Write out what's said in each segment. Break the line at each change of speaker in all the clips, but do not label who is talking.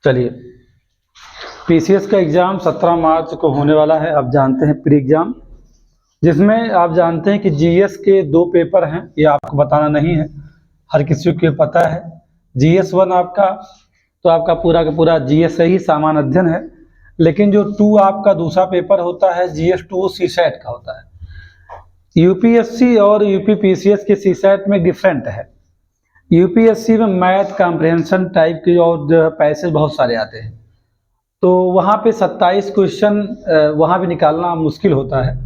चलिए, पीसीएस का एग्ज़ाम 17 मार्च को होने वाला है। आप जानते हैं प्री एग्ज़ाम, जिसमें आप जानते हैं कि जीएस के 2 पेपर हैं। ये आपको बताना नहीं है, हर किसी को पता है। जीएस 1 आपका तो आपका पूरा का पूरा जीएस से ही सामान्य अध्ययन है, लेकिन जो 2 आपका दूसरा पेपर होता है जीएस 2 वो सीसैट का होता है। यूपीएससी और यूपी पीसीएस के सीसैट में डिफरेंट है। यूपीएससी में मैथ कॉम्प्रिहेंशन टाइप के और जो पैसेज बहुत सारे आते हैं, तो वहाँ पे 27 क्वेश्चन वहाँ भी निकालना मुश्किल होता है।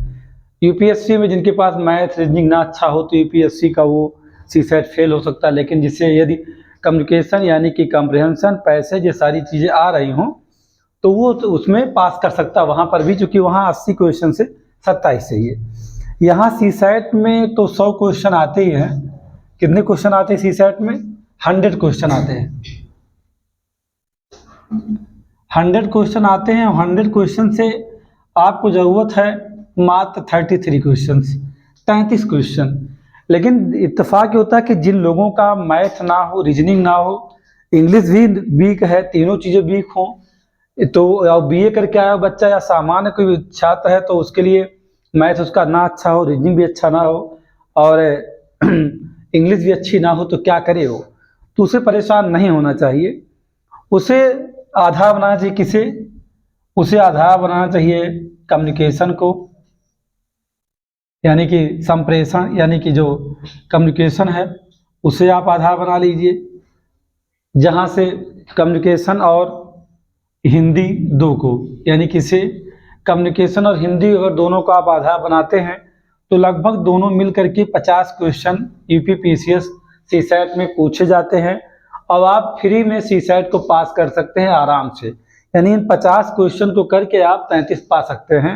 यूपीएससी में जिनके पास मैथ रीजनिंग ना अच्छा हो तो यूपीएससी का वो सीसैट फेल हो सकता है, लेकिन जिससे यदि कम्युनिकेशन यानी कि कॉम्प्रिहेंशन पैसेज ये सारी चीज़ें आ रही हों तो वो तो उसमें पास कर सकता है वहाँ पर भी, चूँकि वहाँ 80 क्वेश्चन से 27 सही है। यहाँ सीसैट में तो 100 क्वेश्चन आते ही हैं। कितने क्वेश्चन आते हैं सीसैट में? 100 क्वेश्चन आते हैं। 100 क्वेश्चन आते हैं। 100 क्वेश्चन से आपको ज़रूरत है मात्र 33 क्वेश्चन, 33 क्वेश्चन। लेकिन इत्तेफाक ये होता है कि जिन लोगों का मैथ ना हो, रीजनिंग ना हो, इंग्लिश भी वीक है, तीनों चीज़ें वीक हों, तो बीए करके आया बच्चा या सामान्य कोई छात्र है तो उसके लिए मैथ उसका ना अच्छा हो, रीजनिंग भी अच्छा ना हो और इंग्लिश भी अच्छी ना हो तो क्या करे वो? तो उसे परेशान नहीं होना चाहिए। उसे आधार बनाना चाहिए किसे? उसे आधार बनाना चाहिए कम्युनिकेशन को, यानी कि संप्रेषण, यानी कि जो कम्युनिकेशन है उसे आप आधार बना लीजिए, जहाँ से कम्युनिकेशन और हिंदी दो को, यानी कि से कम्युनिकेशन और हिंदी अगर दोनों को आप आधार बनाते हैं तो लगभग दोनों मिल करके 50 क्वेश्चन यूपी पीसीएस सीसैट में पूछे जाते हैं और आप फ्री में सीसैट को पास कर सकते हैं आराम से। यानी इन 50 क्वेश्चन को करके आप 33 पा सकते हैं।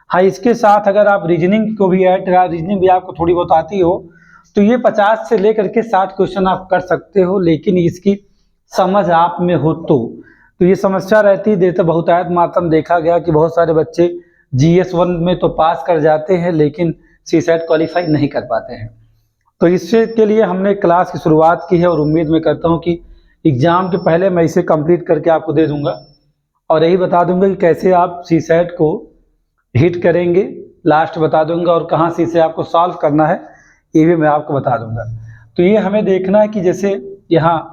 हाँ, इसके साथ अगर आप रीजनिंग को भी ऐड करा, रीजनिंग भी आपको थोड़ी बहुत आती हो तो ये 50 से लेकर के 60 क्वेश्चन आप कर सकते हो, लेकिन इसकी समझ आप में हो तो ये समस्या रहती है। देते बहुतायत मात्रा में देखा गया कि बहुत सारे बच्चे जीएस 1 में तो पास कर जाते हैं लेकिन सीसैट क्वालिफाई नहीं कर पाते हैं। तो इससे के लिए हमने क्लास की शुरुआत की है और उम्मीद मैं करता हूँ कि एग्ज़ाम के पहले मैं इसे कंप्लीट करके आपको दे दूंगा और यही बता दूंगा कि कैसे आप सीसैट को हिट करेंगे, लास्ट बता दूंगा, और कहाँ से इसे आपको सॉल्व करना है ये भी मैं आपको बता दूंगा। तो ये हमें देखना है कि जैसे यहाँ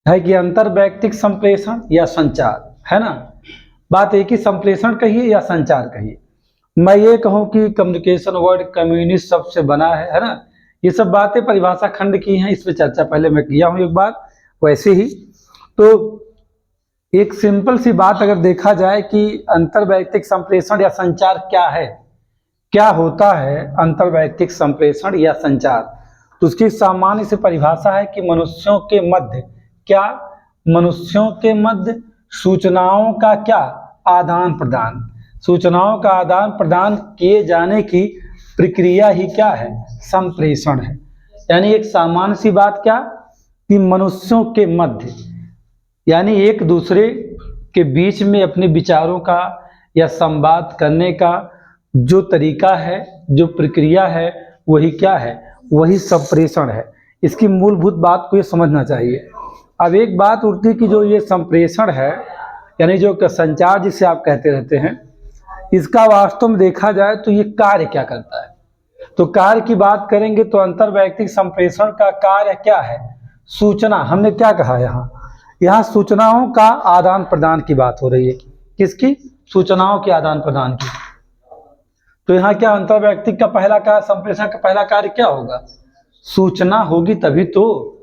है कि अंतर्वैयक्तिक संप्रेषण या संचार, है ना? बात एक ही संप्रेषण कहिए या संचार कहिए। मैं ये कहूँ कि कम्युनिकेशन वर्ड कम्युनिस्ट शब्द से बना है ना? ये सब बातें परिभाषा खंड की हैं, इस पर चर्चा पहले मैं किया हूँ एक बार। वैसे ही तो एक सिंपल सी बात अगर देखा जाए कि अंतर्वैयक्तिक संप्रेषण या संचार क्या है, क्या होता है अंतर्वैयक्तिक संप्रेषण या संचार, तो उसकी सामान्य से परिभाषा है कि मनुष्यों के मध्य क्या, मनुष्यों के मध्य सूचनाओं का क्या, आदान प्रदान, सूचनाओं का आदान प्रदान किए जाने की प्रक्रिया ही क्या है, संप्रेषण है। यानी एक सामान्य सी बात क्या कि मनुष्यों के मध्य यानी एक दूसरे के बीच में अपने विचारों का या संवाद करने का जो तरीका है, जो प्रक्रिया है, वही क्या है, वही संप्रेषण है। इसकी मूलभूत बात को ये समझना चाहिए। अब एक बात उठती है कि जो ये संप्रेषण है यानी जो संचार जिसे आप कहते रहते हैं, इसका वास्तव में देखा जाए तो ये कार्य क्या करता है। तो कार्य की बात करेंगे तो अंतर्वैयक्तिक संप्रेषण का कार्य क्या है? सूचना, हमने क्या कहा यहाँ सूचनाओं का आदान प्रदान की बात हो रही है। किसकी? सूचनाओं के आदान प्रदान की। तो यहाँ क्या अंतर्वैयक्तिक का पहला कार्य, संप्रेषण का पहला कार्य क्या होगा? सूचना होगी तभी तो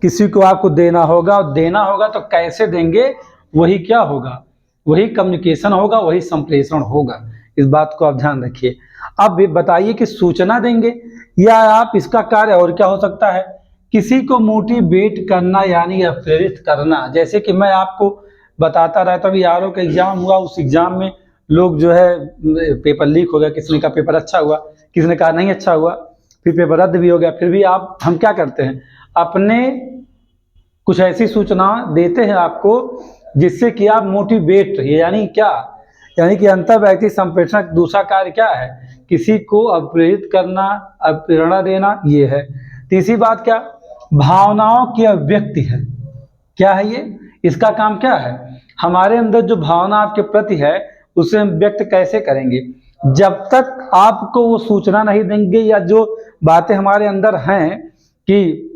किसी को आपको देना होगा, और देना होगा तो कैसे देंगे, वही क्या होगा, वही कम्युनिकेशन होगा, वही संप्रेषण होगा। इस बात को आप ध्यान रखिए। अब बताइए कि सूचना देंगे या आप इसका कार्य और क्या हो सकता है? किसी को मोटिवेट करना यानी प्रेरित करना। जैसे कि मैं आपको बताता रहता हूँ, आरओ का एग्जाम हुआ, उस एग्जाम में लोग जो है पेपर लीक हो गया, किसी का पेपर अच्छा हुआ, किसी ने कहा नहीं अच्छा हुआ, फिर पेपर रद्द भी हो गया। फिर भी हम क्या करते हैं, अपने कुछ ऐसी सूचना देते हैं आपको जिससे कि आप मोटिवेट रहिए। यानी क्या, यानी कि अंतर्वैयक्तिक संप्रेषण दूसरा कार्य क्या है? किसी को प्रेरित करना, प्रेरणा देना, ये है। तीसरी बात क्या? भावनाओं की अभिव्यक्ति है। क्या है ये? इसका काम क्या है, हमारे अंदर जो भावना आपके प्रति है उसे हम व्यक्त कैसे करेंगे। जब तक आपको वो सूचना नहीं देंगे या जो बातें हमारे अंदर हैं कि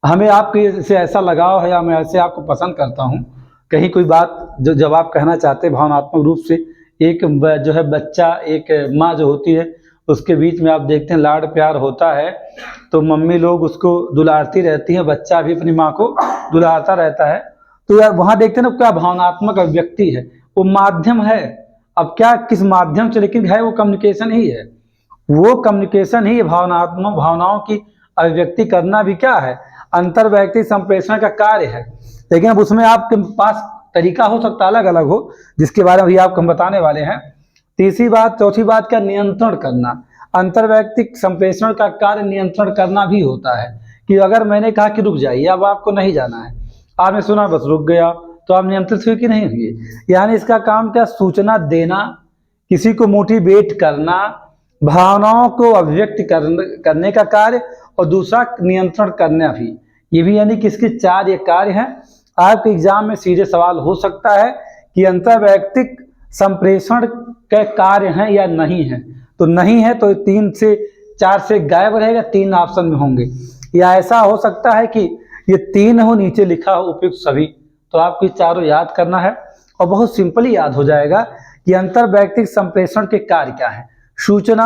हमें आपके से ऐसा लगाव है या मैं ऐसे आपको पसंद करता हूँ, कहीं कोई बात जो जब आप कहना चाहते हैं भावनात्मक रूप से, एक जो है बच्चा एक माँ जो होती है उसके बीच में आप देखते हैं लाड प्यार होता है, तो मम्मी लोग उसको दुलारती रहती हैं, बच्चा भी अपनी माँ को दुलारता रहता है। तो यार वहाँ देखते हैं ना क्या भावनात्मक अभिव्यक्ति है, वो माध्यम है। अब क्या किस माध्यम से, लेकिन है वो कम्युनिकेशन ही है, वो कम्युनिकेशन ही भावनात्मक भावनाओं की अभिव्यक्ति करना भी क्या है, अंतर व्यक्ति संप्रेषण का कार्य है। लेकिन अब उसमें आपके पास तरीका हो सकता है अलग अलग हो, जिसके बारे में भी आपको हम बताने वाले हैं। तीसरी बात, चौथी बात क्या, नियंत्रण करना। अंतर्वैयक्तिक संप्रेषण का कार्य नियंत्रण करना भी होता है कि अगर मैंने कहा कि रुक जाइए, अब आपको नहीं जाना है, आपने सुना बस रुक गया, तो आप नियंत्रित हुए कि नहीं हुए। यानी इसका काम क्या, सूचना देना, किसी को मोटिवेट करना, भावनाओं को अभिव्यक्त करने का कार्य, और दूसरा नियंत्रण करना भी। ये भी यानी कि इसके 4 ये कार्य हैं। आपके एग्जाम में सीधे सवाल हो सकता है कि अंतर्वैयक्तिक संप्रेषण के कार्य हैं या नहीं है, तो नहीं है तो 3 से 4 से गायब रहेगा, 3 ऑप्शन में होंगे। या ऐसा हो सकता है कि ये 3 हो, नीचे लिखा हो उपयुक्त सभी, तो आपको चारों याद करना है और बहुत सिंपली याद हो जाएगा कि अंतर्वैयक्तिक संप्रेषण के कार्य क्या है। सूचना,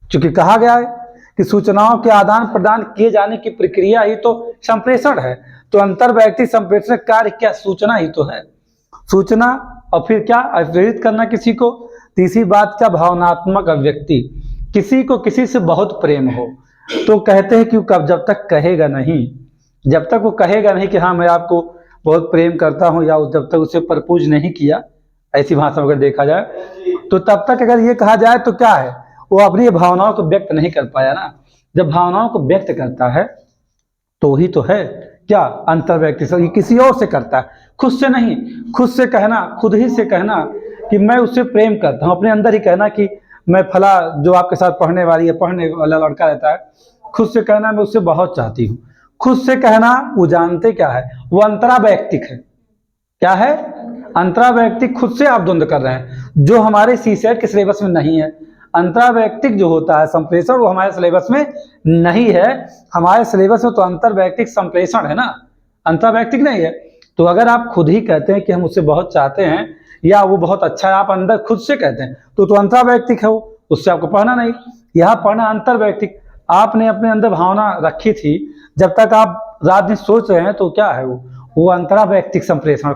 चूंकि कहा गया है कि सूचनाओं के आदान प्रदान किए जाने की प्रक्रिया ही तो संप्रेषण है, तो अंतर्वैयक्तिक संप्रेषण कार्य क्या, सूचना ही तो है। सूचना और फिर क्या, प्रेरित करना किसी को। तीसरी बात क्या, भावनात्मक अभिव्यक्ति, किसी को किसी से बहुत प्रेम हो तो कहते हैं कि कब, जब तक कहेगा नहीं, जब तक वो कहेगा नहीं कि हाँ मैं आपको बहुत प्रेम करता हूँ, या जब तक उसे प्रपोज नहीं किया, ऐसी भाषा में अगर देखा जाए, तो तब तक अगर ये कहा जाए तो क्या है, वो अपनी भावनाओं को व्यक्त नहीं कर पाया ना। जब भावनाओं को व्यक्त करता है तो ही तो है क्या, अंतर्वैयक्तिक। ये किसी और से करता है, खुद से नहीं। खुद से कहना, खुद ही से कहना कि मैं उससे प्रेम करता हूँ, अपने अंदर ही कहना कि मैं फला जो आपके साथ पढ़ने वाला लड़का रहता है, खुद से कहना मैं उससे बहुत चाहती हूँ। खुद से कहना, वो जानते क्या है, वो अंतरावैयक्तिक है। क्या है, अंतरावैयक्तिक। खुद से आप द्वंद्व कर रहे हैं, जो हमारे सीसेट के सिलेबस में नहीं है। अंतरावैयक्तिक जो होता है संप्रेषण, वो हमारे सिलेबस में नहीं है। हमारे सिलेबस में तो अंतर्वैयक्तिक संप्रेषण है ना, अंतरावैयक्तिक नहीं है। तो अगर आप खुद ही कहते हैं कि हम उससे बहुत चाहते हैं या वो बहुत अच्छा है, आप अंदर खुद से कहते हैं, तो अंतरावैयक्तिक है वो, उससे आपको पढ़ना नहीं। यहाँ पढ़ना अंतर्वैयक्तिक। आपने अपने अंदर भावना रखी थी, जब तक आप रात दिन सोच रहे हैं, तो क्या है वो अंतरावैयक्तिक संप्रेषण,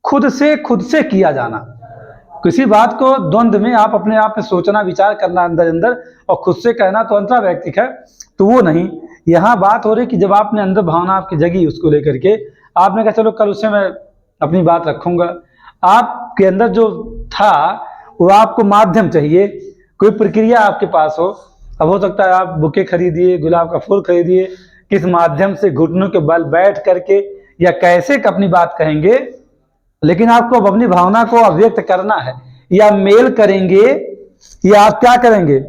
खुद से किया जाना। किसी बात को द्वंद्व में आप अपने आप में सोचना, विचार करना अंदर अंदर, और खुद से कहना तो अंतरावैयक्तिक है, तो वो नहीं। यहाँ बात हो रही कि जब आपने अंदर भावना आपकी जगी, उसको लेकर के आपने कहा चलो कल उससे मैं अपनी बात रखूंगा। आपके अंदर जो था वो आपको माध्यम चाहिए, कोई प्रक्रिया आपके पास हो। अब हो सकता है आप बुके खरीदिए, गुलाब का फूल खरीदिए, किस माध्यम से, घुटनों के बल बैठ करके या कैसे अपनी बात कहेंगे, लेकिन आपको अपनी भावना को अभिव्यक्त करना है। या मेल करेंगे, या आप क्या करेंगे,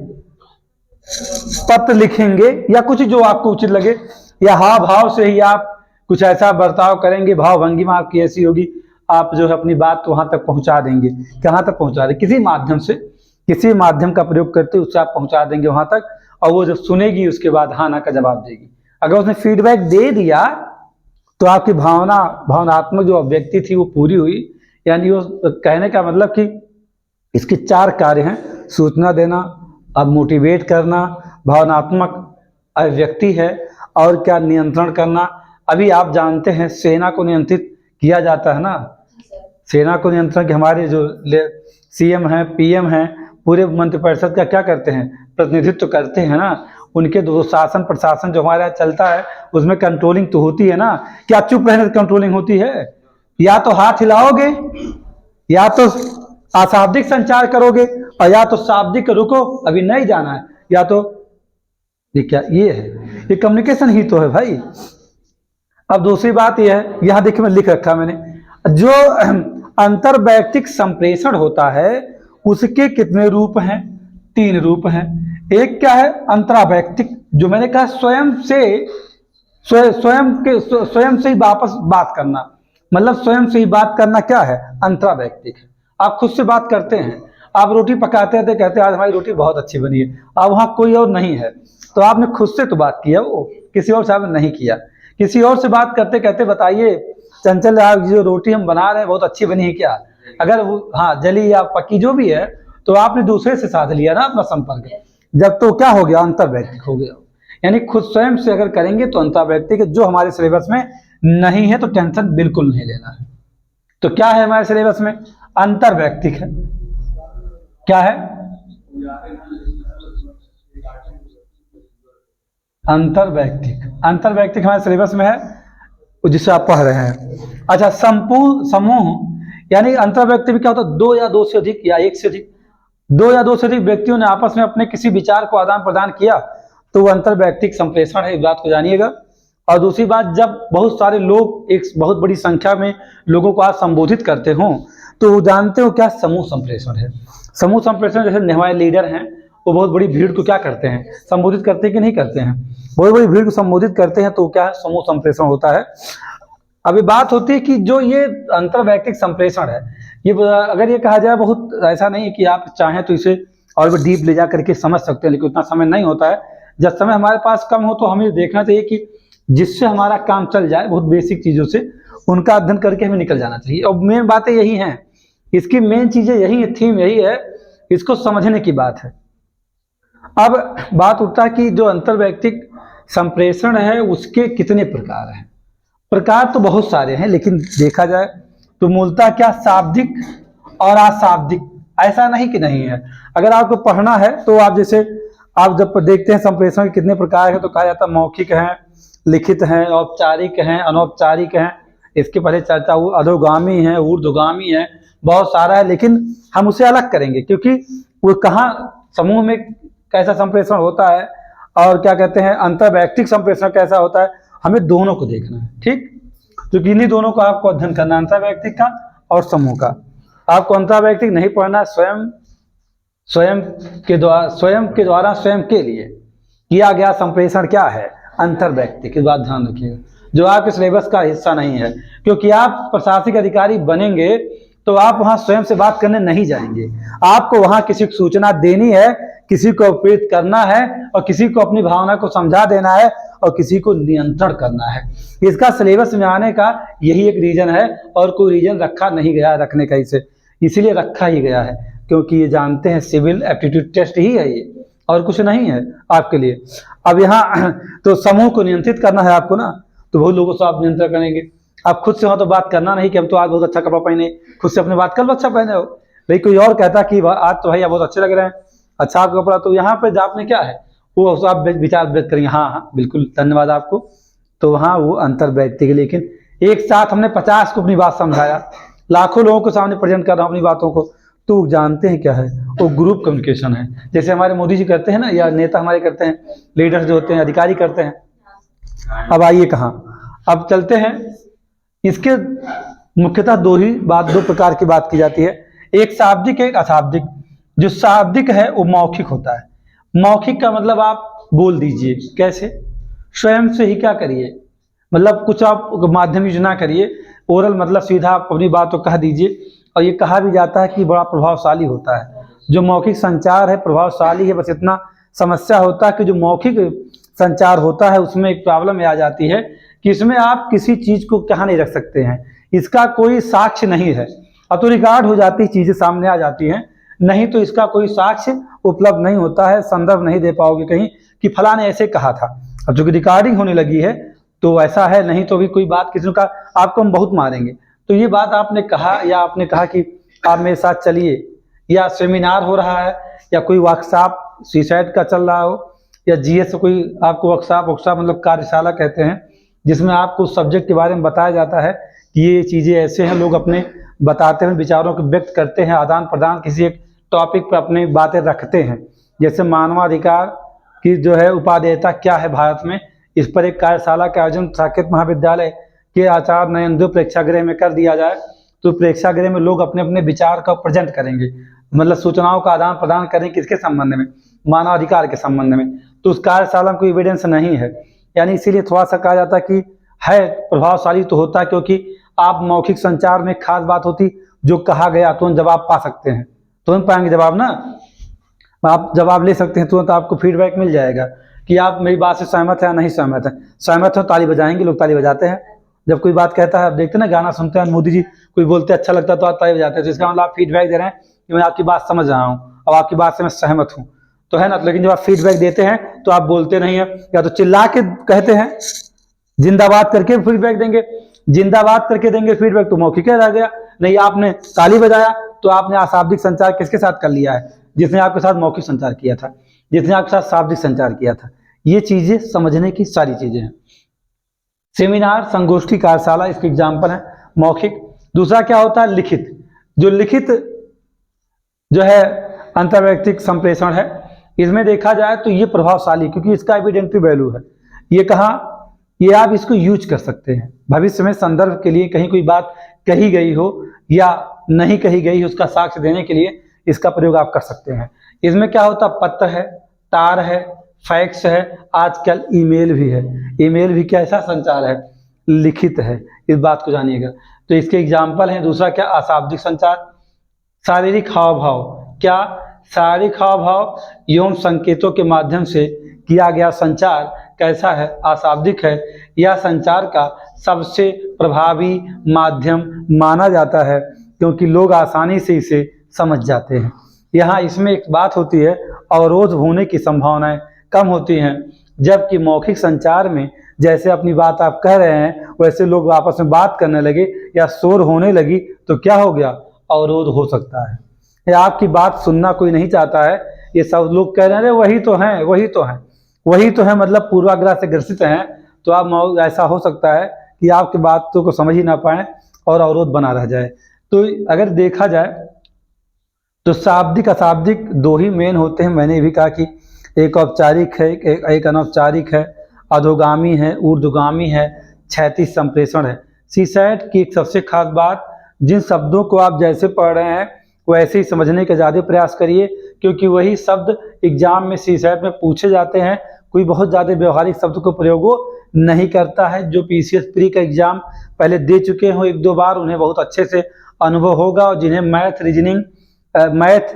पत्र लिखेंगे, या कुछ जो आपको उचित लगे, या हाव भाव से ही आप कुछ ऐसा बर्ताव करेंगे, भाव भंगिमा आपकी ऐसी होगी, आप जो है अपनी बात वहां तक पहुंचा देंगे। कहां तक पहुंचा देंगे, किसी माध्यम से, किसी माध्यम का प्रयोग करते उससे आप पहुंचा देंगे वहां तक, और वो जब सुनेगी उसके बाद हाँ ना का जवाब देगी। अगर उसने फीडबैक दे दिया तो आपकी भावनात्मक जो अभिव्यक्ति थी वो पूरी हुई। यानी वो कहने का मतलब कि इसके 4 कार्य हैं, सूचना देना, अब मोटिवेट करना, भावनात्मक अभिव्यक्ति है, और क्या, नियंत्रण करना। अभी आप जानते हैं सेना को नियंत्रित किया जाता है ना, सेना को नियंत्रण के हमारे जो सीएम हैं, पीएम हैं, पूरे मंत्रिपरिषद का क्या करते हैं, प्रतिनिधित्व करते हैं ना। उनके जो शासन प्रशासन जो हमारे यहाँ चलता है उसमें कंट्रोलिंग तो होती है ना। क्या चुप रहने से कंट्रोलिंग होती है? या तो हाथ हिलाओगे, या तो अशाब्दिक संचार करोगे, और या तो शाब्दिक रुको अभी नहीं जाना है, या तो ये क्या, ये है, ये कम्युनिकेशन ही तो है भाई। अब दूसरी बात यह है, यहां देखिए मैं लिख रखा मैंने, जो अंतर्वैयक्तिक संप्रेषण होता है उसके कितने रूप हैं, 3 रूप हैं। एक क्या है, अंतरावैयक्तिक, जो मैंने कहा स्वयं से स्वयं से ही वापस बात करना, मतलब स्वयं से ही बात करना क्या है, अंतरावैयक्तिक है। आप खुद से बात करते हैं, आप रोटी पकाते थे, कहते हैं आज हमारी रोटी बहुत अच्छी बनी है, अब वहां कोई और नहीं है तो आपने खुद से तो बात किया, वो किसी और से आपने नहीं किया। किसी और से बात करते कहते बताइए चंचल आप जो रोटी हम बना रहे हैं बहुत अच्छी बनी है क्या, अगर वो हाँ जली या पकी जो भी है, तो आपने दूसरे से साध लिया ना अपना संपर्क, जब तो क्या हो गया, अंतर्वैयक्तिक हो गया। यानी खुद स्वयं से अगर करेंगे तो अंतर्वैयक्तिक, जो हमारे सिलेबस में नहीं है तो टेंशन बिल्कुल नहीं लेना है। तो क्या है हमारे सिलेबस में, अंतर्वैयक्तिक है। क्या है, अंतर्वैयक्तिक, अंतर्वैयक्तिक हमारे सिलेबस में है जिसे आप पढ़ रहे हैं। अच्छा, संपूर्ण समूह यानी अंतर्वैयक्तिक में क्या होता है, दो या दो से अधिक या एक से अधिक, दो या दो से अधिक व्यक्तियों ने आपस में अपने किसी विचार को आदान प्रदान किया तो वो अंतर्वैयक्तिक संप्रेषण है, इस बात को जानिएगा। और दूसरी बात, जब बहुत सारे लोग एक बहुत बड़ी संख्या में लोगों को आप संबोधित करते हो तो वो जानते हो क्या, समूह संप्रेषण है। समूह संप्रेषण जैसे हमारे लीडर हैं, वो बहुत बड़ी भीड़ को क्या करते हैं, संबोधित करते हैं कि नहीं करते हैं, बहुत बड़ी भीड़ को संबोधित करते हैं, तो क्या है, समूह संप्रेषण होता है। अभी बात होती है कि जो ये अंतर्वैयक्तिक संप्रेषण है, ये अगर ये कहा जाए, बहुत ऐसा नहीं है कि आप चाहें तो इसे और भी डीप ले जा करके समझ सकते हैं, लेकिन उतना समय नहीं होता है। जब समय हमारे पास कम हो तो हमें देखना चाहिए कि जिससे हमारा काम चल जाए, बहुत बेसिक चीज़ों से उनका अध्ययन करके हमें निकल जाना चाहिए। और मेन बातें यही हैं, इसकी मेन चीज़ें यही है, थीम यही है, इसको समझने की बात है। अब बात उठता है कि जो अंतर्वैयक्तिक संप्रेषण है उसके कितने प्रकार हैं। प्रकार तो बहुत सारे हैं, लेकिन देखा जाए तो मूलतः क्या, शाब्दिक और अशाब्दिक, ऐसा नहीं कि नहीं है। अगर आपको पढ़ना है तो आप जैसे आप जब देखते हैं संप्रेषण के कितने प्रकार है, तो कहा जाता है मौखिक हैं, लिखित हैं, औपचारिक हैं, अनौपचारिक हैं। इसके पहले चर्चा हुई, अधोगामी है, ऊर्ध्वगामी है, बहुत सारा है, लेकिन हम उसे अलग करेंगे क्योंकि वो कहाँ समूह में कैसा संप्रेषण होता है और क्या कहते हैं अंतर्वैयक्तिक संप्रेषण कैसा होता है, हमें दोनों को देखना है। ठीक, तो इन्हीं दोनों को आपको अध्ययन करना, अंतर्वैयक्तिक का और समूह का। आपको अंतर्वैयक्तिक नहीं पढ़ना, स्वयं के द्वारा स्वयं के लिए किया गया संप्रेषण क्या है, अंतर्वैयक्तिक, इस बात ध्यान रखिएगा, जो आपके सिलेबस का हिस्सा नहीं है। क्योंकि आप प्रशासनिक अधिकारी बनेंगे तो आप वहां स्वयं से बात करने नहीं जाएंगे, आपको वहां किसी को सूचना देनी है, किसी को प्रेरित करना है और किसी को अपनी भावना को समझा देना है और किसी को नियंत्रण करना है। इसका सिलेबस में आने का यही एक रीजन है, और कोई रीजन रखा नहीं गया रखने का, इसे इसीलिए रखा ही गया है क्योंकि ये जानते हैं सिविल एप्टीट्यूड टेस्ट ही है ये, और कुछ नहीं है आपके लिए। अब यहाँ तो समूह को नियंत्रित करना है आपको ना, तो बहुत लोगों से आप नियंत्रण करेंगे। आप खुद से वहाँ तो बात करना नहीं कि हम तो आज बहुत अच्छा कपड़ा पहने, खुद से अपने बात कर लो अच्छा पहने हो, भाई कोई और कहता कि आज तो भाई आप बहुत अच्छे लग रहे हैं, अच्छा आपका कपड़ा, तो यहाँ पे आपने क्या है वो आप विचार व्यक्त करेंगे, हाँ हाँ बिल्कुल धन्यवाद आपको, तो वहाँ वो अंतर्वैयक्तिक। लेकिन एक साथ हमने 50 को अपनी बात समझाया, लाखों लोगों के सामने प्रेजेंट कर रहा हूँ अपनी बातों को, तो जानते हैं क्या है, वो ग्रुप कम्युनिकेशन है। जैसे हमारे मोदी जी करते हैं ना, या नेता हमारे करते हैं, लीडर्स जो होते हैं, अधिकारी करते हैं। अब आइए कहाँ, अब चलते हैं, इसके मुख्यतः दो प्रकार की बात की जाती है, एक शाब्दिक एक अशाब्दिक। जो शाब्दिक है वो मौखिक होता है। मौखिक का मतलब आप बोल दीजिए, कैसे, स्वयं से ही क्या करिए, मतलब कुछ आप माध्यम यूज ना करिए, ओरल मतलब सीधा आप अपनी बात को कह दीजिए। और ये कहा भी जाता है कि बड़ा प्रभावशाली होता है जो मौखिक संचार है, प्रभावशाली है। बस इतना समस्या होता है कि जो मौखिक संचार होता है उसमें एक प्रॉब्लम आ जाती है कि इसमें आप किसी चीज को कहाँ नहीं रख सकते हैं, इसका कोई साक्ष्य नहीं है। अब तो रिकॉर्ड हो जाती चीजें सामने आ जाती हैं, नहीं तो इसका कोई साक्ष्य उपलब्ध नहीं होता है, संदर्भ नहीं दे पाओगे कहीं कि फला ने ऐसे कहा था। अब जो रिकॉर्डिंग होने लगी है तो ऐसा है, नहीं तो भी कोई बात किसी का आपको हम बहुत मारेंगे। तो ये बात आपने कहा, या आपने कहा कि आप मेरे साथ चलिए, या सेमिनार हो रहा है, या कोई वर्कशॉप सुसाइड का चल रहा हो, या जीएस कोई आपको वर्कशॉप मतलब कार्यशाला कहते हैं, जिसमें आपको सब्जेक्ट के बारे में बताया जाता है कि ये चीज़ें ऐसे हैं, लोग अपने बताते हैं, विचारों को व्यक्त करते हैं, आदान प्रदान किसी एक टॉपिक पर अपनी बातें रखते हैं। जैसे मानवाधिकार की जो है उपादेयता क्या है भारत में, इस पर एक कार्यशाला का आयोजन साकेत महाविद्यालय के आचार्य नयनदेव प्रेक्षागृह में कर दिया जाए, तो प्रेक्षागृह में लोग अपने अपने विचार का प्रेजेंट करेंगे, मतलब सूचनाओं का आदान प्रदान करें, किसके संबंध में, मानवाधिकार के संबंध में। तो उस कार्यशाला में कोई एविडेंस नहीं है, यानी इसीलिए थोड़ा सा कहा जाता है कि है प्रभावशाली तो होता है, क्योंकि आप मौखिक संचार में खास बात होती जो कहा गया तुरंत जवाब पा सकते हैं, तुरंत पाएंगे जवाब ना, आप जवाब ले सकते हैं तुरंत, आपको फीडबैक मिल जाएगा कि आप मेरी बात से सहमत है या नहीं सहमत है। सहमत हो ताली बजाएंगे, लोग ताली बजाते हैं जब कोई बात कहता है। आप देखते हैं ना गाना सुनते हैं मोदी जी कोई बोलते अच्छा लगता है तो आप ताली बजाते हैं, तो इसका मतलब आप फीडबैक दे रहे हैं कि मैं आपकी बात समझ रहा हूँ और आपकी बात से मैं सहमत हूँ, तो है ना। लेकिन जब आप फीडबैक देते हैं तो आप बोलते नहीं है, या तो चिल्ला के कहते हैं, जिंदाबाद करके फीडबैक देंगे, जिंदाबाद करके देंगे फीडबैक तो मौखिक रह गया। नहीं आपने ताली बजाया तो आपने अशाब्दिक संचार किसके साथ कर लिया है, जिसने आपके साथ मौखिक संचार किया था, जिसने आपके साथ शाब्दिक संचार किया था। ये चीजें समझने की सारी चीजें हैं। सेमिनार, संगोष्ठी, कार्यशाला इसके एग्जाम्पल है मौखिक। दूसरा क्या होता है लिखित, जो लिखित जो है अंतर्वैयक्तिक संप्रेषण है, इसमें देखा जाए तो ये प्रभावशाली, क्योंकि इसका एविडेंटरी वैल्यू है। ये कहा, ये आप इसको यूज कर सकते हैं भविष्य में संदर्भ के लिए, कहीं कोई बात कही गई हो या नहीं कही गई उसका साक्ष्य देने के लिए इसका प्रयोग आप कर सकते हैं। इसमें क्या होता, पत्र है, तार है, फैक्स है, आजकल ईमेल भी है। ईमेल भी कैसा संचार है, लिखित है, इस बात को जानिएगा। तो इसके एग्जाम्पल हैं। दूसरा क्या, अशाब्दिक संचार, शारीरिक हाव भाव, क्या शारीरिक हाव भाव एवं संकेतों के माध्यम से किया गया संचार कैसा है, अशाब्दिक है, या संचार का सबसे प्रभावी माध्यम माना जाता है, क्योंकि लोग आसानी से इसे समझ जाते हैं। यहाँ इसमें एक बात होती है, अवरोध होने की संभावनाएं कम होती हैं, जबकि मौखिक संचार में जैसे अपनी बात आप कह रहे हैं वैसे लोग आपस में बात करने लगे या शोर होने लगी तो क्या हो गया, अवरोध हो सकता है, या आपकी बात सुनना कोई नहीं चाहता है, ये सब लोग कह रहे हैं वही तो हैं, वही तो हैं, वही तो है, मतलब पूर्वाग्रह से ग्रसित हैं, तो आप ऐसा हो सकता है कि आपकी बातों को समझ ही ना पाए और अवरोध बना रह जाए। तो अगर देखा जाए तो शाब्दिक अशाब्दिक दो ही मेन होते हैं। मैंने भी कहा कि एक औपचारिक है, एक अनौपचारिक है, अधोगामी है, ऊर्ध्वगामी है, क्षैतिज संप्रेषण है। सीसैट की एक सबसे खास बात, जिन शब्दों को आप जैसे पढ़ रहे हैं वैसे ही समझने का ज़्यादा प्रयास करिए, क्योंकि वही शब्द एग्जाम में सीसैट में पूछे जाते हैं। कोई बहुत ज़्यादा व्यवहारिक शब्द को प्रयोग नहीं करता है। जो पीसीएस प्री का एग्जाम पहले दे चुके हो एक दो बार, उन्हें बहुत अच्छे से अनुभव होगा, और जिन्हें मैथ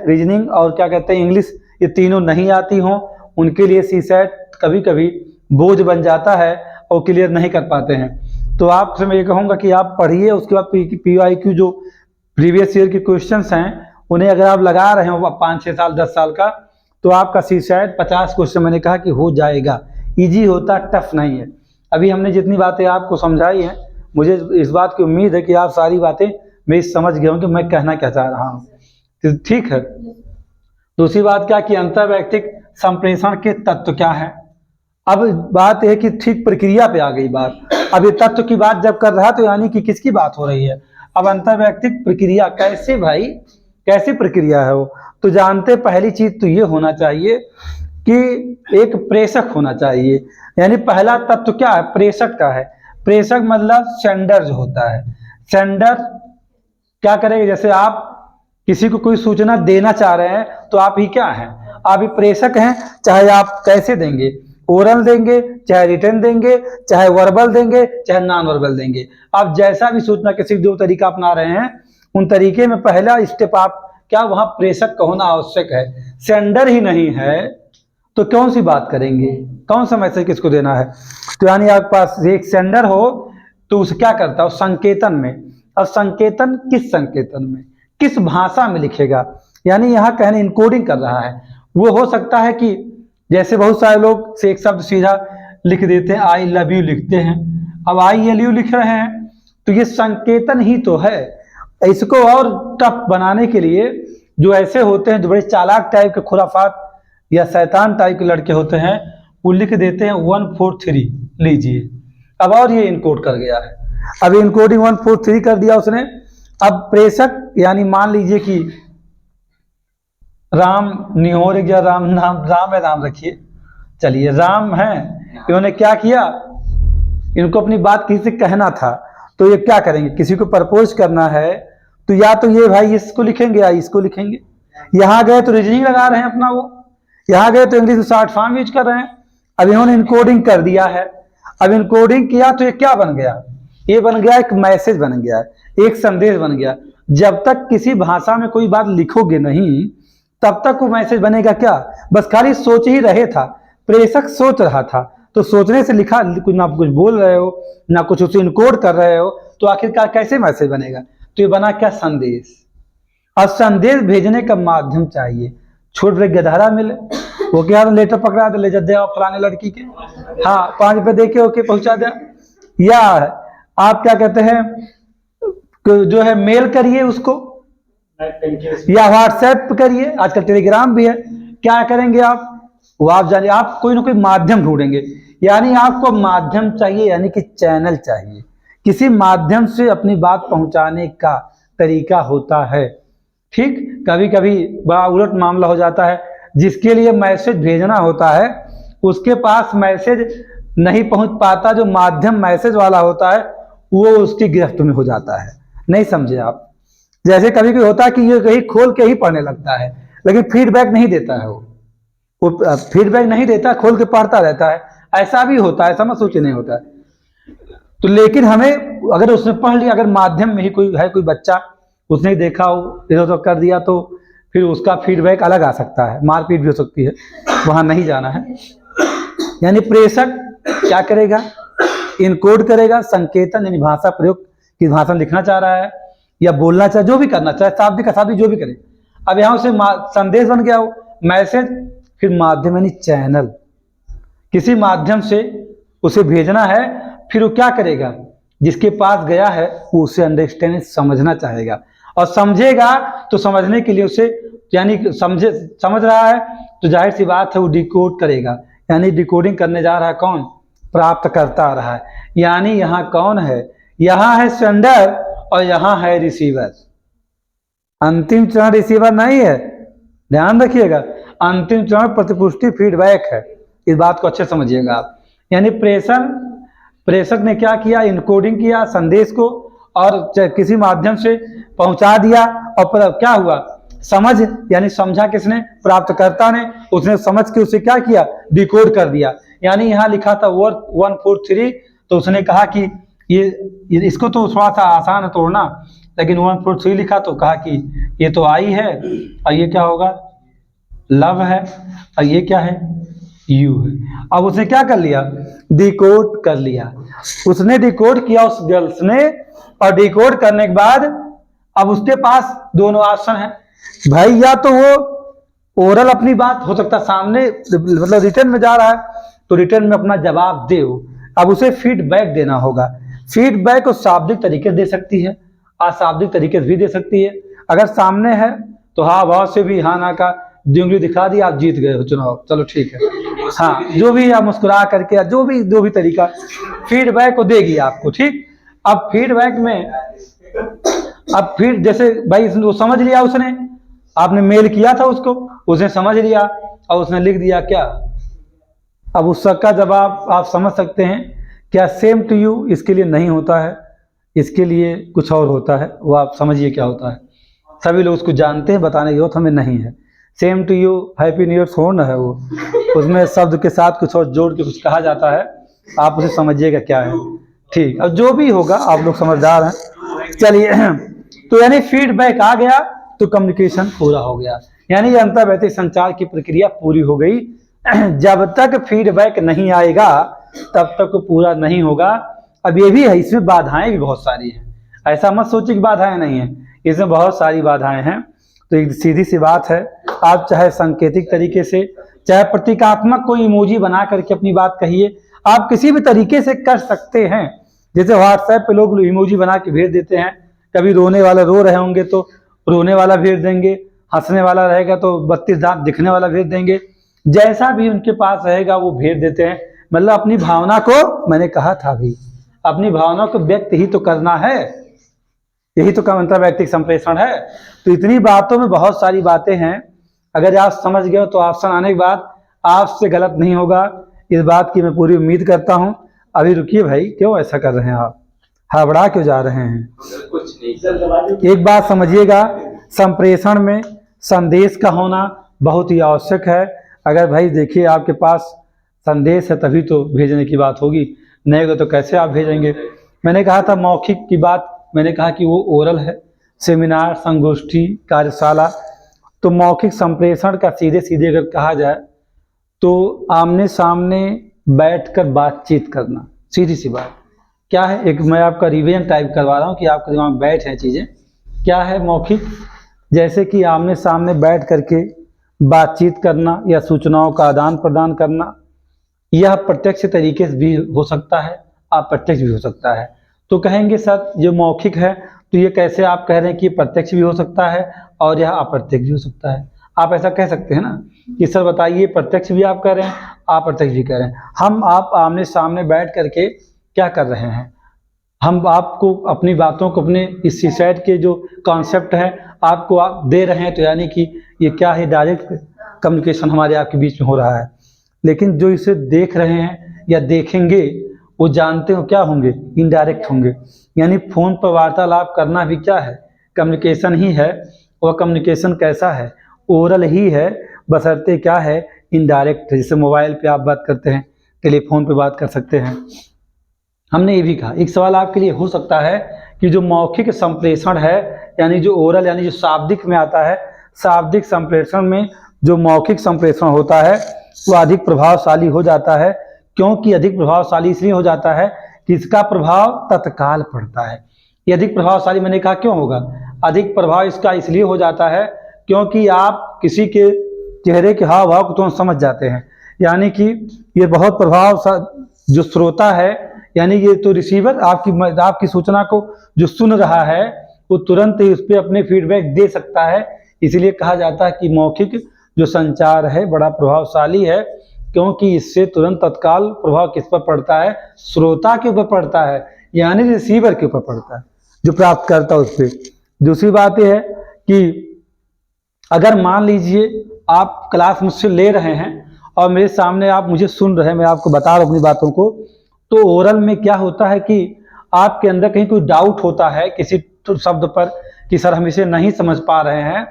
रीजनिंग और क्या कहते हैं इंग्लिश, ये तीनों नहीं आती हों, उनके लिए सीसैट कभी कभी बोझ बन जाता है और क्लियर नहीं कर पाते हैं। तो आपसे मैं ये कहूँगा कि आप पढ़िए, उसके बाद PYQ जो प्रीवियस ईयर के क्वेश्चंस हैं उन्हें अगर आप लगा रहे हो 5-6 साल 10 साल का, तो आपका सीसैट 50 क्वेश्चन मैंने कहा कि हो जाएगा। इजी होता, टफ नहीं है। अभी हमने जितनी बातें आपको समझाई हैं, मुझे इस बात की उम्मीद है कि आप सारी बातें मेरी समझ गए होंगे मैं कहना क्या चाह रहा हूँ, ठीक है। दूसरी बात क्या कि अंतर्वैयक्तिक संप्रेषण के तत्व क्या है। अब बात है कि ठीक प्रक्रिया पे आ गई बात। अब ये तत्व की बात जब कर रहा तो यानी कि किसकी बात हो रही है, अब अंतर्वैयक्तिक प्रक्रिया कैसे, भाई कैसी प्रक्रिया है वो तो जानते। पहली चीज तो ये होना चाहिए कि एक प्रेषक होना चाहिए, यानी पहला तत्व क्या है, प्रेषक का है। प्रेषक मतलब सेंडर जो होता है, सेंडर क्या करेगा, जैसे आप किसी को कोई सूचना देना चाह रहे हैं तो आप ही क्या हैं, आप ही प्रेषक हैं। चाहे आप कैसे देंगे, ओरल देंगे, चाहे रिटर्न देंगे, चाहे वर्बल देंगे, चाहे नॉन वर्बल देंगे, आप जैसा भी सूचना किसी जो तरीका अपना रहे हैं उन तरीके में पहला स्टेप आप क्या, वहां प्रेषक का होना आवश्यक है। सेंडर ही नहीं है तो कौन सी बात करेंगे, कौन सा मैसेज किसको देना है। तो यानी आपके पास एक सेंडर हो तो उसे क्या करता है, संकेतन में। अब संकेतन किस संकेतन में, किस भाषा में लिखेगा, यानी यहाँ कहने इनकोडिंग कर रहा है। वो हो सकता है कि जैसे बहुत सारे लोग से एक शब्द सीधा लिख देते हैं, आई लव यू लिखते हैं, अब आई एल यू लिख रहे हैं, तो ये संकेतन ही तो है। इसको और टफ बनाने के लिए जो ऐसे होते हैं, जो बड़े चालाक टाइप के खुराफात या शैतान टाइप के लड़के होते हैं, वो लिख देते हैं 143 लीजिए। अब और ये इनकोड कर गया है, अब इनकोडिंग 143 कर दिया उसने। अब प्रेषक यानी मान लीजिए कि राम निहोर या राम नाम, राम है नाम रखिए, चलिए राम है, इन्होंने क्या किया, इनको अपनी बात किसी से कहना था, तो ये क्या करेंगे, किसी को प्रपोज करना है तो या तो ये भाई इसको लिखेंगे या इसको लिखेंगे। यहाँ गए तो रीजनिंग लगा रहे हैं अपना, वो यहाँ गए तो इंग्लिश शॉर्ट फॉर्म यूज कर रहे हैं। अब इन्होंने इनकोडिंग कर दिया है, अब इनकोडिंग किया तो ये क्या बन गया, ये बन गया एक मैसेज बन गया, एक संदेश बन गया। जब तक किसी भाषा में कोई बात लिखोगे नहीं तब तक वो मैसेज बनेगा क्या, बस खाली सोच ही रहे था, प्रेषक सोच रहा था, तो सोचने से लिखा, ना कुछ बोल रहे हो ना कुछ उसे इनकोड कर रहे हो, तो आखिरकार कैसे मैसेज बनेगा। तो ये बना क्या, संदेश। और संदेश भेजने का माध्यम चाहिए। छोट रे गधहरा मिले, वो क्या लेटर पकड़ा दे, ले जा दे फलाने लड़की के, हाँ 5 रुपए दे के ओके पहुंचा दे। या आप क्या कहते हैं जो है मेल करिए उसको, या व्हाट्सएप करिए, आजकल टेलीग्राम भी है। क्या करेंगे आप, वो आप जानिए, आप कोई ना कोई माध्यम ढूंढेंगे। यानी आपको माध्यम चाहिए, यानी कि चैनल चाहिए, किसी माध्यम से अपनी बात पहुंचाने का तरीका होता है। ठीक, कभी कभी बड़ा उलट मामला हो जाता है, जिसके लिए मैसेज भेजना होता है उसके पास मैसेज नहीं पहुंच पाता, जो माध्यम मैसेज वाला होता है वो उसकी गिरफ्त में हो जाता है। नहीं समझे आप, जैसे कभी कभी होता है कि ये कहीं खोल के ही पढ़ने लगता है लेकिन फीडबैक नहीं देता है, वो फीडबैक नहीं देता, खोल के पढ़ता रहता है, ऐसा भी होता है, समझ सोचे नहीं होता है। तो लेकिन हमें अगर उसने पढ़ लिया, अगर माध्यम में ही कोई है, कोई बच्चा उसने देखा हो इधर उधर कर दिया, तो फिर उसका फीडबैक अलग आ सकता है, मारपीट भी हो सकती है, वहां नहीं जाना है। यानी प्रेषक क्या करेगा, इनकोड करेगा, संकेतन यानी भाषा प्रयोग, किस भाषा में लिखना चाह रहा है या बोलना चाहे, जो भी करना चाहे, शाब्दिक अशाब्दिक जो भी करे। अब यहाँ से संदेश बन गया हो, मैसेज, फिर माध्यम यानी चैनल, किसी माध्यम से उसे भेजना है, फिर वो क्या करेगा, जिसके पास गया है वो उसे अंडरस्टैंड समझना चाहेगा, और समझेगा तो समझने के लिए उसे, यानी समझ रहा है तो जाहिर सी बात है वो डिकोड करेगा, यानी डिकोडिंग करने जा रहा है कौन, प्राप्त करता आ रहा है। यानी यहाँ कौन है, यहाँ है सेंडर और यहाँ है रिसीवर। अंतिम चरण रिसीवर नहीं है, ध्यान रखिएगा, अंतिम चरण प्रतिपुष्टि फीडबैक है, इस बात को अच्छे समझिएगा आप। यानी प्रेषक ने क्या किया, इनकोडिंग किया संदेश को और किसी माध्यम से पहुंचा दिया, और पर क्या हुआ, समझ, यानी समझा किसने, प्राप्तकर्ता ने, उसने समझ के उसे क्या किया, डिकोड कर दिया। यानी यहाँ लिखा था 143, तो उसने कहा कि ये इसको तो थोड़ा सा आसान है तोड़ना, लेकिन 143 लिखा तो कहा कि ये तो आई है, और ये क्या होगा, लव है, और ये क्या है, यू है। अब उसने क्या कर लिया, डिकोड कर लिया, उसने डिकोड किया उस गर्ल्स ने, और डिकोड करने के बाद अब उसके पास दोनों ऑप्शन है भाई, या तो वो ओरल अपनी बात, हो सकता सामने मतलब रिटर्न में जा रहा है तो रिटर्न में अपना जवाब दे, अब उसे फीडबैक देना होगा। फीडबैक को शाब्दिक तरीके से दे सकती है, अशाब्दिक तरीके से भी दे सकती है। अगर सामने है तो हाँ बहुत से भी हाँ ना का उंगली दिखा दी, आप जीत गए हो चुनाव, चलो ठीक है, हाँ जो भी आप मुस्कुरा करके, जो भी तरीका फीडबैक को देगी आपको। ठीक, अब फीडबैक में अब फिर जैसे भाई वो समझ लिया, उसने, आपने मेल किया था उसको, उसने समझ लिया और उसने लिख दिया क्या, अब उसका जवाब आप समझ सकते हैं क्या, सेम टू यू इसके लिए नहीं होता है, इसके लिए कुछ और होता है, वो आप समझिए क्या होता है। सभी लोग उसको जानते हैं, बताने की जरूरत हमें नहीं है। Same to you happy new year थोड़ा ना है वो, उसमें शब्द के साथ कुछ और जोड़ के कुछ कहा जाता है, आप उसे समझिएगा क्या है। ठीक, अब जो भी होगा आप लोग समझदार हैं। चलिए, तो यानी फीडबैक आ गया तो कम्युनिकेशन पूरा हो गया, यानी अंतर्वैयक्तिक संचार की प्रक्रिया पूरी हो गई। जब तक फीडबैक नहीं आएगा तब तक पूरा नहीं होगा। अब ये भी है, इसमें बाधाएं भी बहुत सारी हैं, ऐसा मत सोचिए कि बाधाएं नहीं है, इसमें बहुत सारी बाधाएं हैं। तो एक सीधी सी बात है, आप चाहे सांकेतिक तरीके से, चाहे प्रतीकात्मक कोई इमोजी बना करके अपनी बात कहिए, आप किसी भी तरीके से कर सकते हैं। जैसे व्हाट्सएप पे लोग इमोजी बना के भेज देते हैं, कभी रोने वाला रो रहे होंगे तो रोने वाला भेज देंगे, हंसने वाला रहेगा तो 32 दांत दिखने वाला भेज देंगे, जैसा भी उनके पास रहेगा वो भेज देते हैं। मतलब अपनी भावना को, मैंने कहा था भी, अपनी भावना को व्यक्त ही तो करना है, यही तो अंतर्वैयक्तिक संप्रेषण है। तो इतनी बातों में बहुत सारी बातें हैं, अगर आप समझ गए तो ऑप्शन आने के बाद आपसे गलत नहीं होगा, इस बात की मैं पूरी उम्मीद करता हूं। अभी रुकिए भाई, क्यों ऐसा कर रहे हैं आप, हड़बड़ा क्यों जा रहे हैं। एक बात समझिएगा, संप्रेषण में संदेश का होना बहुत ही आवश्यक है। अगर भाई देखिए आपके पास संदेश है तभी तो भेजने की बात होगी, नहीं होगा तो कैसे आप भेजेंगे। मैंने कहा था मौखिक की बात, मैंने कहा कि वो ओरल है, सेमिनार, संगोष्ठी, कार्यशाला। तो मौखिक संप्रेषण का सीधे सीधे अगर कहा जाए तो आमने सामने बैठकर बातचीत करना, सीधी सी बात। क्या है, एक मैं आपका रिवीजन टाइप करवा रहा हूँ कि आपके दिमाग में बैठ हैं चीज़ें। क्या है मौखिक? जैसे कि आमने सामने बैठ करके बातचीत करना या सूचनाओं का आदान प्रदान करना। यह प्रत्यक्ष तरीके से भी हो सकता है, अप्रत्यक्ष भी हो सकता है। तो कहेंगे सर जो मौखिक है तो ये कैसे आप कह रहे हैं कि प्रत्यक्ष भी हो सकता है और यह अप्रत्यक्ष भी हो सकता है? आप ऐसा कह सकते हैं ना कि सर बताइए प्रत्यक्ष भी आप कह रहे हैं, अप्रत्यक्ष भी कह रहे हैं। हम आप आमने सामने बैठ करके क्या कर रहे हैं, हम आपको अपनी बातों को, अपने इस सुसाइड के जो कॉन्सेप्ट है आपको आप दे रहे हैं, तो यानी कि ये क्या है, डायरेक्ट कम्युनिकेशन हमारे आपके बीच में हो रहा है। लेकिन जो इसे देख रहे हैं या देखेंगे वो जानते हो क्या होंगे, इनडायरेक्ट होंगे। यानी फोन पर वार्तालाप करना भी क्या है, कम्युनिकेशन ही है। और कम्युनिकेशन कैसा है, ओरल ही है, बशर्ते क्या है, इनडायरेक्ट। जैसे मोबाइल पे आप बात करते हैं, टेलीफोन पे बात कर सकते हैं। हमने ये भी कहा, एक सवाल आपके लिए हो सकता है कि जो मौखिक संप्रेषण है, यानी जो ओरल यानी जो शाब्दिक में आता है, शाब्दिक संप्रेषण में जो मौखिक संप्रेषण होता है वो अधिक प्रभावशाली हो जाता है। क्योंकि अधिक प्रभावशाली इसलिए हो जाता है कि इसका प्रभाव तत्काल पड़ता है। ये अधिक प्रभावशाली मैंने कहा क्यों होगा, अधिक प्रभाव इसका इसलिए हो जाता है क्योंकि आप किसी के चेहरे के हाव भाव को तुरंत समझ जाते हैं। यानी कि ये बहुत प्रभाव, जो श्रोता है यानी ये तो रिसीवर आपकी सूचना को जो सुन रहा है वो तुरंत ही उस पर अपने फीडबैक दे सकता है। इसलिए कहा जाता है कि मौखिक जो संचार है बड़ा प्रभावशाली है, क्योंकि इससे तुरंत तत्काल प्रभाव किस पर पड़ता है, श्रोता के ऊपर पड़ता है, यानी रिसीवर के ऊपर पड़ता है, जो प्राप्त करता है उस पर। दूसरी बात यह है कि अगर मान लीजिए आप क्लास मुझसे ले रहे हैं और मेरे सामने आप मुझे सुन रहे हैं, मैं आपको बता रहा हूँ अपनी बातों को, तो ओरल में क्या होता है कि आपके अंदर कहीं कोई डाउट होता है किसी शब्द पर कि सर हम इसे नहीं समझ पा रहे हैं,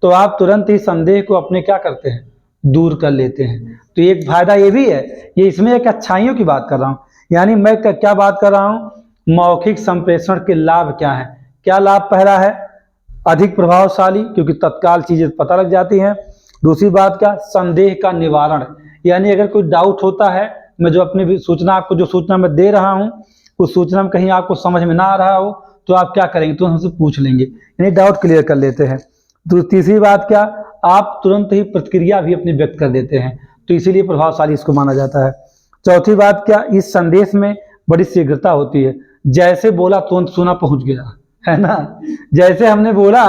तो आप तुरंत ही संदेह को अपने क्या करते हैं, दूर कर लेते हैं। तो एक फायदा ये भी है, ये इसमें एक अच्छाइयों की बात कर रहा हूँ। यानी मैं क्या बात कर रहा हूँ, मौखिक संप्रेषण के लाभ क्या हैं। क्या लाभ? पहला है अधिक प्रभावशाली, क्योंकि तत्काल चीजें पता लग जाती हैं। दूसरी बात क्या, संदेह का निवारण, यानी अगर कोई डाउट होता है, मैं जो अपनी सूचना आपको जो सूचना मैं दे रहा हूँ उस सूचना में कहीं आपको समझ में ना आ रहा हो तो आप क्या करेंगे, तो हमसे पूछ लेंगे, यानी डाउट क्लियर कर लेते हैं। तो तीसरी बात क्या, आप तुरंत ही प्रतिक्रिया भी अपनी व्यक्त कर देते हैं, तो इसीलिए प्रभावशाली इसको माना जाता है। चौथी बात क्या, इस संदेश में बड़ी शीघ्रता होती है, जैसे बोला तुरंत सुना पहुंच गया, है ना। जैसे हमने बोला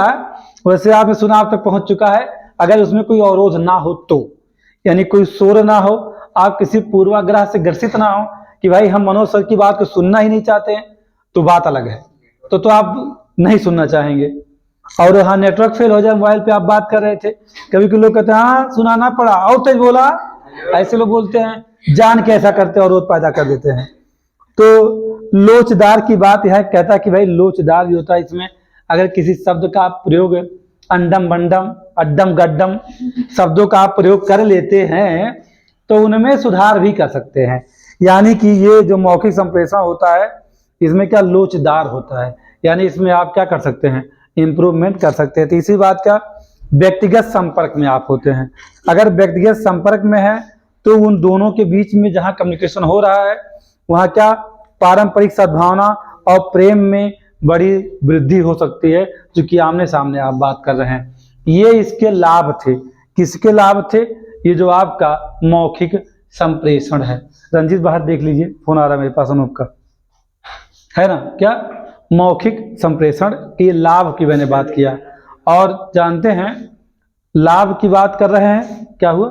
वैसे आपने सुना, आप तक पहुंच चुका है। अगर उसमें कोई अवरोध ना हो तो, यानी कोई शोर ना हो, आप किसी पूर्वाग्रह से ग्रसित ना हो कि भाई हम मनोज सर की बात को सुनना ही नहीं चाहते हैं, तो बात अलग है, तो आप नहीं सुनना चाहेंगे। और हाँ, नेटवर्क फेल हो जाए, मोबाइल पे आप बात कर रहे थे, कभी कभी लोग कहते हैं हाँ सुनाना पड़ा और तेज बोला, ऐसे लोग बोलते हैं, जान के ऐसा करते हैं और रोध पैदा कर देते हैं। तो लोचदार की बात यह कहता है कि भाई लोचदार भी होता है इसमें, अगर किसी शब्द का आप प्रयोग अंडम बंडम अड्डम गड्डम शब्दों का आप प्रयोग कर लेते हैं तो उनमें सुधार भी कर सकते हैं। यानी कि ये जो मौखिक संप्रेषण होता है इसमें क्या लोचदार होता है, यानी इसमें आप क्या कर सकते हैं, इंप्रूवमेंट कर सकते हैं। तीसरी बात क्या, व्यक्तिगत संपर्क में आप होते हैं। अगर व्यक्तिगत संपर्क में है तो उन दोनों के बीच में जहां कम्युनिकेशन हो रहा है वहां क्या पारंपरिक सद्भावना और प्रेम में बड़ी वृद्धि हो सकती है, जो कि आमने सामने आप बात कर रहे हैं। ये इसके लाभ थे। किसके लाभ थे? ये जो आपका मौखिक संप्रेषण है। रंजीत बाहर देख लीजिए, फोन आ रहा है मेरे पास अनूप का, है ना। क्या मौखिक संप्रेषण के लाभ की मैंने बात किया, और जानते हैं लाभ की बात कर रहे हैं, क्या हुआ,